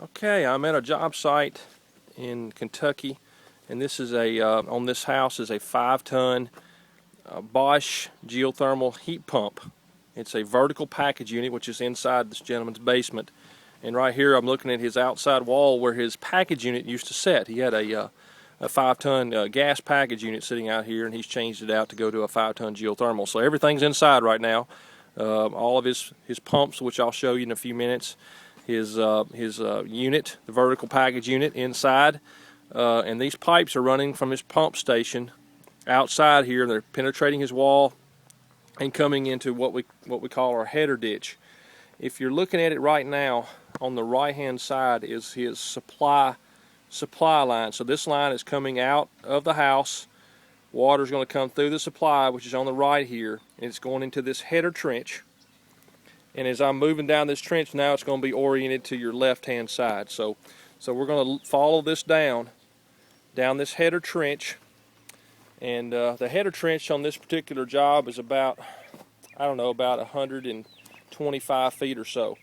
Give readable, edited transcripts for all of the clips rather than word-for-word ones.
Okay, I'm at a job site in Kentucky, and this is on this house is a 5-ton Bosch geothermal heat pump. It's a vertical package unit which is inside this gentleman's basement. And right here I'm looking at his outside wall where his package unit used to sit. He had a 5-ton gas package unit sitting out here, and he's changed it out to go to a 5-ton geothermal. So everything's inside right now. All of his pumps, which I'll show you in a few minutes. His unit, the vertical package unit inside, and these pipes are running from his pump station outside here. They're penetrating his wall and coming into what we call our header ditch. If you're looking at it right now, on the right hand side is his supply line. So this line is coming out of the house. Water's going to come through the supply, which is on the right here, and it's going into this header trench. And as I'm moving down this trench now, it's going to be oriented to your left hand side. So we're going to follow this down this header trench. And the header trench on this particular job is about, I don't know, about 125 feet or so.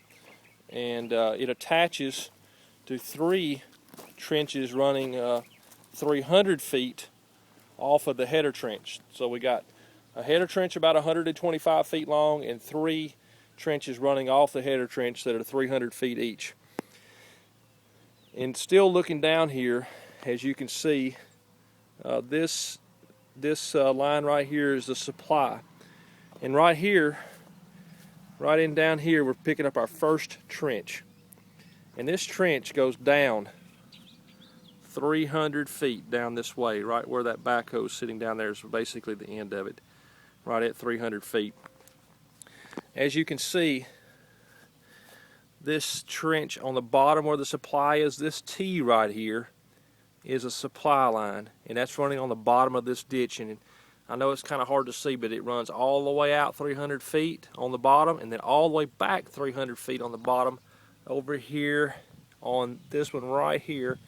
And it attaches to 3 trenches running 300 feet off of the header trench. So we got a header trench about 125 feet long and 3 trenches running off the header trench that are 300 feet each. And still looking down here, as you can see, this line right here is the supply. And right here, right in down here, we're picking up our first trench. And this trench goes down 300 feet down this way. Right where that backhoe is sitting down there is basically the end of it, right at 300 feet. As you can see, this trench on the bottom where the supply is, this T right here is a supply line, and that's running on the bottom of this ditch. And I know it's kind of hard to see, but it runs all the way out 300 feet on the bottom, and then all the way back 300 feet on the bottom over here on this one right here,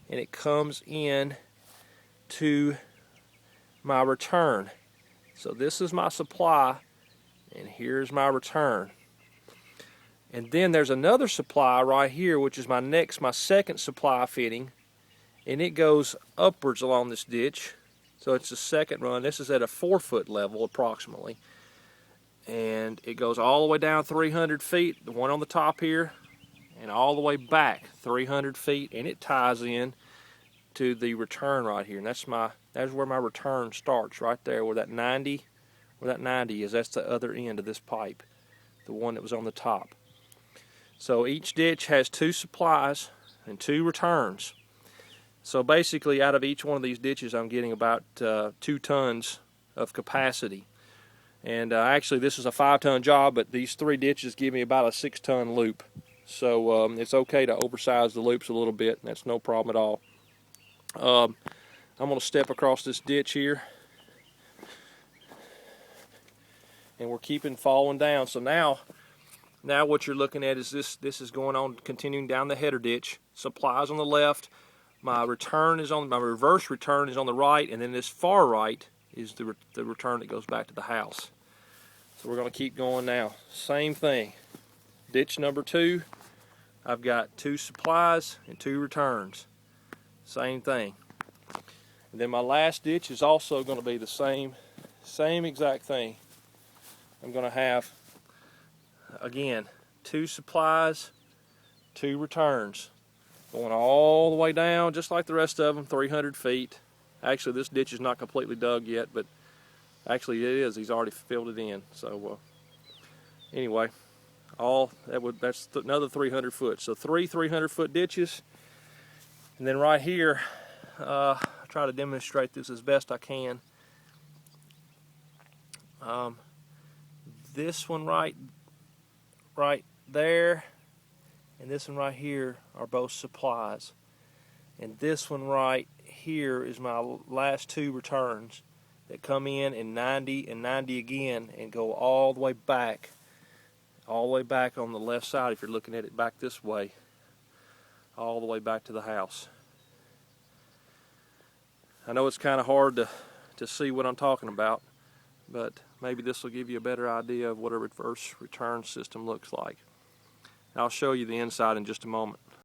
and it comes in to my return. So this is my supply, and here's my return. And then there's another supply right here, which is my second supply fitting, and it goes upwards along this ditch. So it's the second run. This is at a 4-foot level approximately, and it goes all the way down 300 feet, the one on the top here, and all the way back 300 feet, and it ties in to the return right here. And that's where my return starts, right there where that 90 is. That's the other end of this pipe, the one that was on the top. So each ditch has 2 supplies and 2 returns. So basically out of each one of these ditches I'm getting about 2 tons of capacity. And actually this is a 5-ton job, but these 3 ditches give me about a 6-ton loop. So it's okay to oversize the loops a little bit, and that's no problem at all. I'm going to step across this ditch here, and we're keeping following down. So now what you're looking at is this is going on, continuing down the header ditch. Supplies on the left, my reverse return is on the right, and then this far right is the return that goes back to the house. So we're going to keep going now. Same thing. Ditch number 2, I've got 2 supplies and 2 returns. Same thing. And then my last ditch is also going to be the same exact thing. I'm going to have, again, 2 supplies, 2 returns, going all the way down just like the rest of them, 300 feet. Actually, this ditch is not completely dug yet, but actually it is. He's already filled it in. So anyway, that's another 300 foot. So 3 300-foot ditches. And then right here, I'll try to demonstrate this as best I can. This one right there and this one right here are both supplies. And this one right here is my last 2 returns that come in 90 and 90 again and go all the way back on the left side if you're looking at it back this way, all the way back to the house. I know it's kind of hard to see what I'm talking about, but maybe this will give you a better idea of what a reverse return system looks like. I'll show you the inside in just a moment.